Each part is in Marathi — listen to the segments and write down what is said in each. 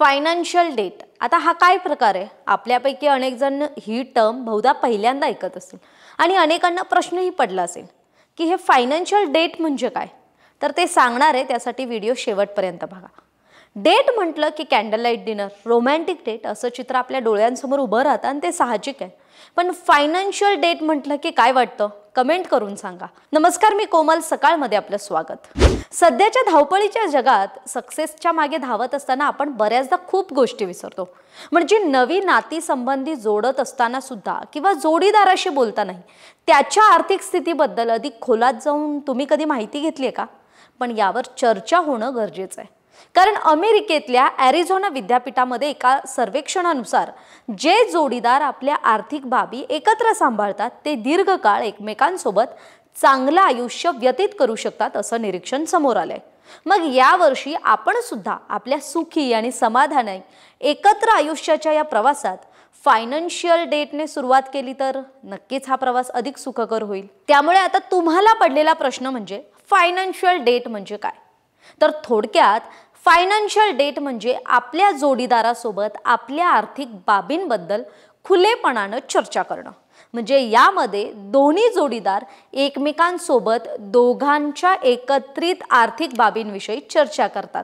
फायनान्शियल डेट आता हा काय प्रकार आहे? आपल्यापैकी अनेक जण ही टर्म बहुधा पहिल्यांदा ऐकत असतील आणि अनेकांना प्रश्नही पडला असेल की हे फायनान्शियल डेट म्हणजे काय. तर ते सांगणार आहे, त्यासाठी व्हिडिओ शेवटपर्यंत बघा. डेट म्हटलं की candle light dinner, romantic date असं चित्र आपल्या डोळ्यांसमोर उभं राहतं आणि ते साहजिक आहे. पण फायनान्शियल डेट म्हटलं की काय वाटतं? कमेंट करून सांगा. नमस्कार, मी कोमल, सकाळमध्ये आपलं स्वागत. सध्याच्या धावपळीच्या जगात सक्सेसच्या मागे धावत असताना आपण बऱ्याचदा खूप गोष्टी विसरतो. म्हणजे नवी नाती संबंधी जोडत असताना सुद्धा किंवा जोडीदाराशी बोलतानाही त्याच्या आर्थिक स्थितीबद्दल अधिक खोलात जाऊन तुम्ही कधी माहिती घेतली आहे का? पण यावर चर्चा होणं गरजेचं आहे. कारण अमेरिकेतल्या ॲरिझोना विद्यापीठामध्ये एका सर्वेक्षणानुसार जे जोडीदार आपल्या आर्थिक बाबी एकत्र सांभाळतात ते दीर्घकाळ एकमेकांसोबत चांगलं आयुष्य व्यतीत करू शकतात असं निरीक्षण समोर आलंय. मग यावर्षी आपण सुद्धा आपल्या सुखी आणि समाधानी एकत्र आयुष्याच्या या प्रवासात फायनान्शियल डेटने सुरुवात केली तर नक्कीच हा प्रवास अधिक सुखकर होईल. त्यामुळे आता तुम्हाला पडलेला प्रश्न म्हणजे फायनान्शियल डेट म्हणजे काय? तर थोडक्यात फायनान्शियल डेट म्हणजे आपल्या जोडीदारासोबत आपल्या आर्थिक बाबींबद्दल खुलेपणानं चर्चा करणं. म्हणजे यामध्ये दोन्ही जोडीदार एकमेकांसोबत दोघांच्या एकत्रित आर्थिक बाबींविषयी चर्चा करतात.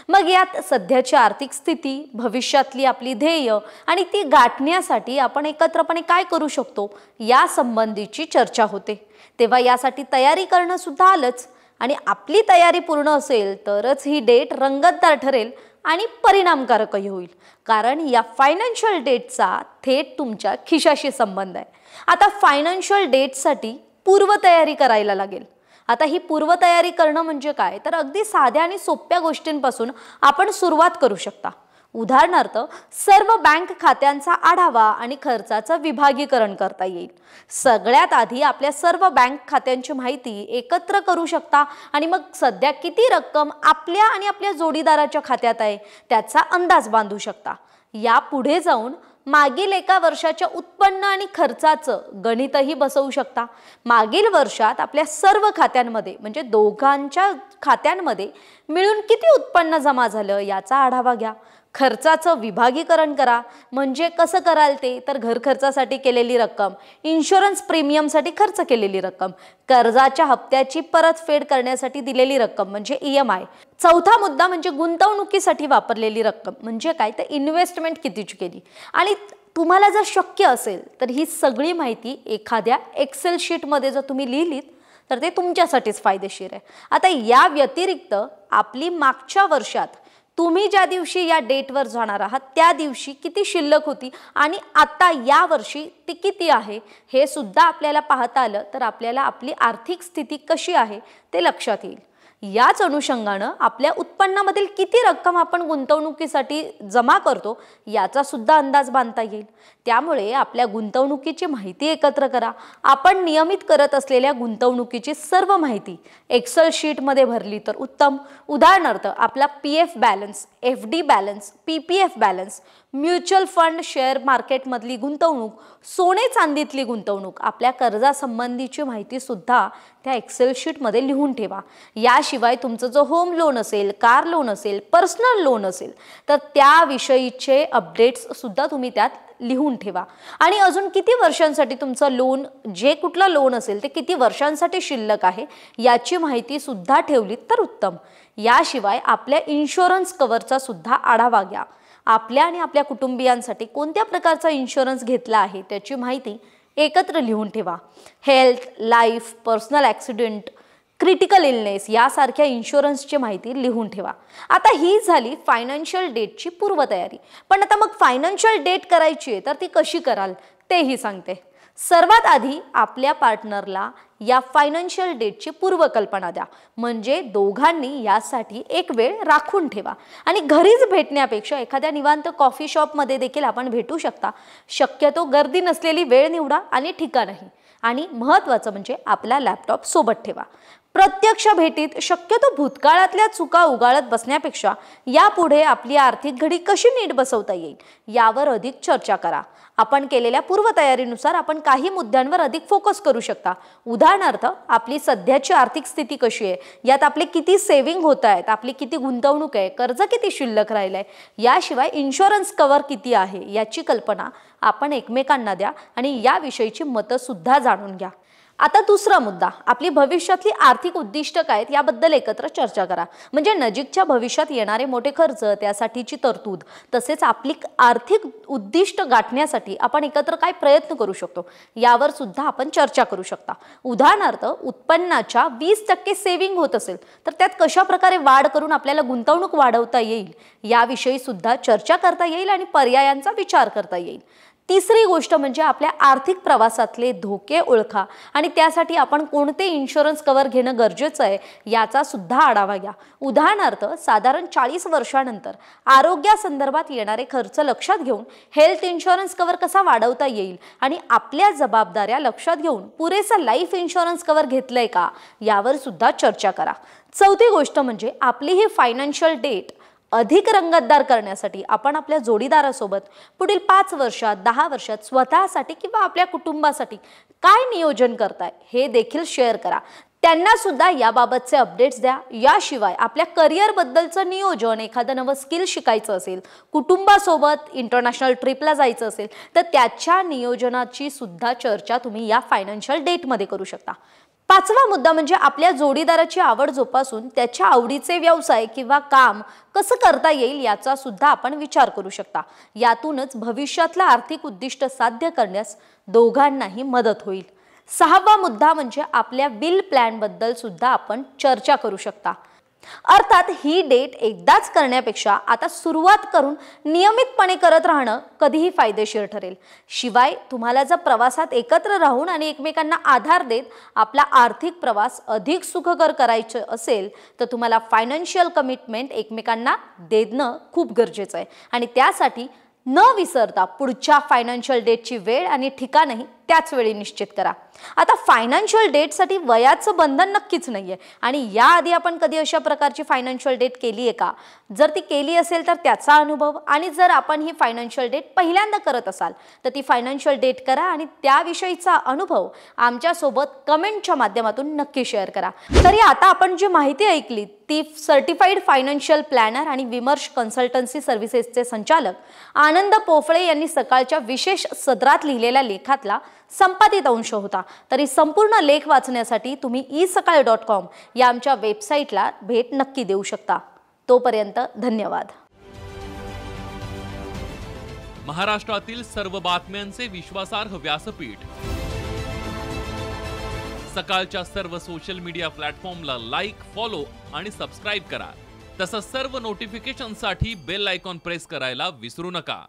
मग यात सध्याची आर्थिक स्थिती, भविष्यातली आपली ध्येय आणि ती गाठण्यासाठी आपण एकत्रपणे काय करू शकतो या संबंधीची चर्चा होते. तेव्हा यासाठी तयारी करणं सुद्धा आलंच. आणि आपली तयारी पूर्ण असेल तरच ही डेट रंगतदार ठरेल आणि परिणामकारकही होईल. कारण या फायनान्शियल डेटचा थेट तुमच्या खिशाशी संबंध आहे. आता फायनान्शियल डेटसाठी पूर्वतयारी करायला लागेल. आता ही पूर्वतयारी करणं म्हणजे काय? तर अगदी साध्या आणि सोप्या गोष्टींपासून आपण सुरुवात करू शकता. उदाहरणार्थ, सर्व बँक खात्यांचा आढावा आणि खर्चाचं विभागीकरण करता येईल. सगळ्यात आधी आपल्या सर्व बँक खात्यांची माहिती एकत्र करू शकता आणि मग सध्या किती रक्कम आपल्या आणि आपल्या जोडीदाराच्या खात्यात आहे त्याचा अंदाज बांधू शकता. या पुढे जाऊन मागील एका वर्षाच्या उत्पन्न आणि खर्चाचं गणितही बसवू शकता. मागील वर्षात आपल्या सर्व खात्यांमध्ये म्हणजे दोघांच्या खात्यांमध्ये मिळून किती उत्पन्न जमा झालं याचा आढावा घ्या. खर्चाचं विभागीकरण करा. म्हणजे कसं कराल ते? तर घर खर्चासाठी केलेली रक्कम, इन्शुरन्स प्रीमियमसाठी खर्च केलेली रक्कम, कर्जाच्या हप्त्याची परतफेड करण्यासाठी दिलेली रक्कम म्हणजे EMI. चौथा मुद्दा म्हणजे गुंतवणुकीसाठी वापरलेली रक्कम म्हणजे काय? तर इन्व्हेस्टमेंट कितीची केली. आणि तुम्हाला जर शक्य असेल तर ही सगळी माहिती एखाद्या एक्सेल शीटमध्ये जर तुम्ही लिहिलीत तर ते तुमच्यासाठीच फायदेशीर आहे. आता या व्यतिरिक्त आपली मागच्या वर्षात तुम्ही ज्या दिवशी या डेटवर जाणार आहात त्या दिवशी किती शिल्लक होती आणि आता या वर्षी ती किती आहे हे सुद्धा आपल्याला पाहता आलं तर आपल्याला आपली आर्थिक स्थिती कशी आहे ते लक्षात येईल. याच अनुषंगानं आपल्या उत्पन्नामधील किती रक्कम आपण गुंतवणुकीसाठी जमा करतो याचा सुद्धा अंदाज बांधता येईल. त्यामुळे आपल्या गुंतवणुकीची माहिती एकत्र करा. आपण नियमित करत असलेल्या गुंतवणुकीची सर्व माहिती एक्सेल शीटमध्ये भरली तर उत्तम. उदाहरणार्थ, आपला PF balance, FD balance, PPF balance, mutual fund, share मार्केटमधली गुंतवणूक, सोने चांदीतली गुंतवणूक, आपल्या कर्जासंबंधीची माहिती सुद्धा त्या एक्सेल शीटमध्ये लिहून ठेवा. याशिवाय तुमचं जो होम लोन असेल, कार लोन असेल, पर्सनल लोन असेल तर त्याविषयीचे अपडेट्स सुद्धा तुम्ही त्यात लिहून ठेवा. आणि अजून किती वर्षांसाठी तुमचं लोन, जे कुठलं लोन असेल ते किती वर्षांसाठी शिल्लक आहे याची माहिती सुद्धा ठेवली तर उत्तम. याशिवाय आपल्या इन्शुरन्स कव्हरचा सुद्धा आढावा घ्या. आपल्या आणि आपल्या कुटुंबियांसाठी कोणत्या प्रकारचा इन्शुरन्स घेतला आहे त्याची माहिती एकत्र लिहून ठेवा. Health, life, personal accident, critical illness यासारख्या इन्शुरन्सची माहिती लिहून ठेवा. आता ही झाली फायनान्शियल डेटची पूर्वतयारी. पण आता मग फायनान्शियल डेट करायची आहे तर ती कशी कराल तेही सांगते. सर्वात आधी आपल्या पार्टनरला या फायनान्शियल डेटची पूर्वकल्पना द्या. म्हणजे दोघांनी यासाठी एक वेळ राखून ठेवा. आणि घरीच भेटण्यापेक्षा एखाद्या निवांत कॉफी शॉपमध्ये देखील आपण भेटू शकता. शक्यतो गर्दी नसलेली वेळ निवडा आणि ठिकाणही. आणि महत्त्वाचं म्हणजे आपला लॅपटॉप सोबत ठेवा. प्रत्यक्ष भेटीत शक्यतो भूतकाळातल्या चुका उगाळत बसण्यापेक्षा यापुढे आपली आर्थिक घडी कशी नीट बसवता येईल यावर अधिक चर्चा करा. आपण केलेल्या पूर्वतयारीनुसार आपण काही मुद्द्यांवर अधिक फोकस करू शकता. उदाहरणार्थ, आपली सध्याची आर्थिक स्थिती कशी आहे, यात आपले किती सेव्हिंग होत आहेत, आपली किती गुंतवणूक आहे, कर्ज किती शिल्लक राहिलंय, याशिवाय इन्शुरन्स कव्हर किती आहे याची कल्पना आपण एकमेकांना द्या आणि याविषयीची मतं सुद्धा जाणून घ्या. आता दुसरा मुद्दा, आपली भविष्यातली आर्थिक उद्दिष्ट काय आहेत याबद्दल एकत्र चर्चा करा. म्हणजे नजीकच्या भविष्यात येणारे मोठे खर्च, त्यासाठीची तरतूद, तसेच आपली आर्थिक उद्दिष्ट गाठण्यासाठी आपण एकत्र काय प्रयत्न करू शकतो यावर सुद्धा आपण चर्चा करू शकता. उदाहरणार्थ, उत्पन्नाच्या 20% सेव्हिंग होत असेल तर त्यात कशा प्रकारे वाढ करून आपल्याला गुंतवणूक वाढवता येईल याविषयी सुद्धा चर्चा करता येईल आणि पर्यायांचा विचार करता येईल. तिसरी गोष्ट म्हणजे आपल्या आर्थिक प्रवासातले धोके ओळखा आणि त्यासाठी आपण कोणते इन्शुरन्स कव्हर घेणं गरजेचं आहे याचा सुद्धा आढावा घ्या. उदाहरणार्थ, साधारण 40 वर्षांनंतर आरोग्यासंदर्भात येणारे खर्च लक्षात घेऊन हेल्थ इन्शुरन्स कव्हर कसा वाढवता येईल आणि आपल्या जबाबदाऱ्या लक्षात घेऊन पुरेसा लाईफ इन्शुरन्स कव्हर घेतलंय का यावर सुद्धा चर्चा करा. चौथी गोष्ट म्हणजे आपली ही फायनान्शियल डेट अधिक रंगतदार करण्यासाठी आपण आपल्या जोडीदारासोबत पुढील 5 वर्षात 10 वर्षात स्वतःसाठी किंवा आपल्या कुटुंबासाठी काय नियोजन करताय हे देखील शेअर करा. त्यांना सुद्धा याबाबतचे अपडेट्स द्या. याशिवाय आपल्या करिअर बद्दलचं नियोजन, एखादं नवं स्किल शिकायचं असेल, कुटुंबासोबत इंटरनॅशनल ट्रिपला जायचं असेल तर त्याच्या नियोजनाची सुद्धा चर्चा तुम्ही या फायनान्शियल डेटमध्ये करू शकता. पाचवा मुद्दा म्हणजे आपल्या जोडीदाराची आवड जोपासून त्याच्या आवडीचे व्यवसाय किंवा काम कसं करता येईल याचा सुद्धा आपण विचार करू शकता. यातूनच भविष्यातला आर्थिक उद्दिष्ट साध्य करण्यास दोघांनाही मदत होईल. सहावा मुद्दा म्हणजे आपल्या बिल प्लॅन बद्दल सुद्धा आपण चर्चा करू शकता. अर्थात ही डेट एकदाच करण्यापेक्षा आता सुरुवात करून नियमितपणे करत राहणं कधीही फायदेशीर ठरेल. शिवाय तुम्हाला जर प्रवासात एकत्र राहून आणि एकमेकांना आधार देत आपला आर्थिक प्रवास अधिक सुखकर करायचं असेल तर तुम्हाला फायनान्शियल कमिटमेंट एकमेकांना देणं खूप गरजेचं आहे आणि त्यासाठी न विसरता पुढच्या फायनान्शियल डेटची वेळ आणि ठिकाणही त्याच वेळी निश्चित करा. आता फायनान्शियल डेटसाठी वयाचं बंधन नक्कीच नाहीये आणि याआधी आपण कधी अशा प्रकारची फायनान्शियल डेट केली आहे का? जर ती केली असेल तर त्याचा अनुभव, आणि जर आपण ही फायनान्शियल डेट पहिल्यांदा करत असाल तर ती फायनान्शियल डेट करा आणि त्याविषयीचा अनुभव आमच्यासोबत कमेंटच्या माध्यमातून नक्की शेअर करा. तरी आता आपण जी माहिती ऐकली ती सर्टिफाईड फायनान्शियल प्लॅनर आणि विमर्श कन्सल्टन्सी सर्व्हिसेसचे संचालक आनंद पोफळे यांनी सकाळच्या विशेष सदरात लिहिलेल्या लेखातला संपादित अंश होता. तरी संपूर्ण लेख वाचण्यासाठी तुम्ही isakal.com या आमच्या वेबसाईटला भेट नक्की देऊ शकता. तोपर्यंत धन्यवाद. महाराष्ट्रातील सर्व बातम्यांचे विश्वासार्ह व्यासपीठ सकाळच्या सर्व सोशल मीडिया प्लॅटफॉर्मला लाईक, फॉलो आणि सबस्क्राईब करा. तसंच सर्व नोटिफिकेशनसाठी बेल आयकॉन प्रेस करायला विसरू नका.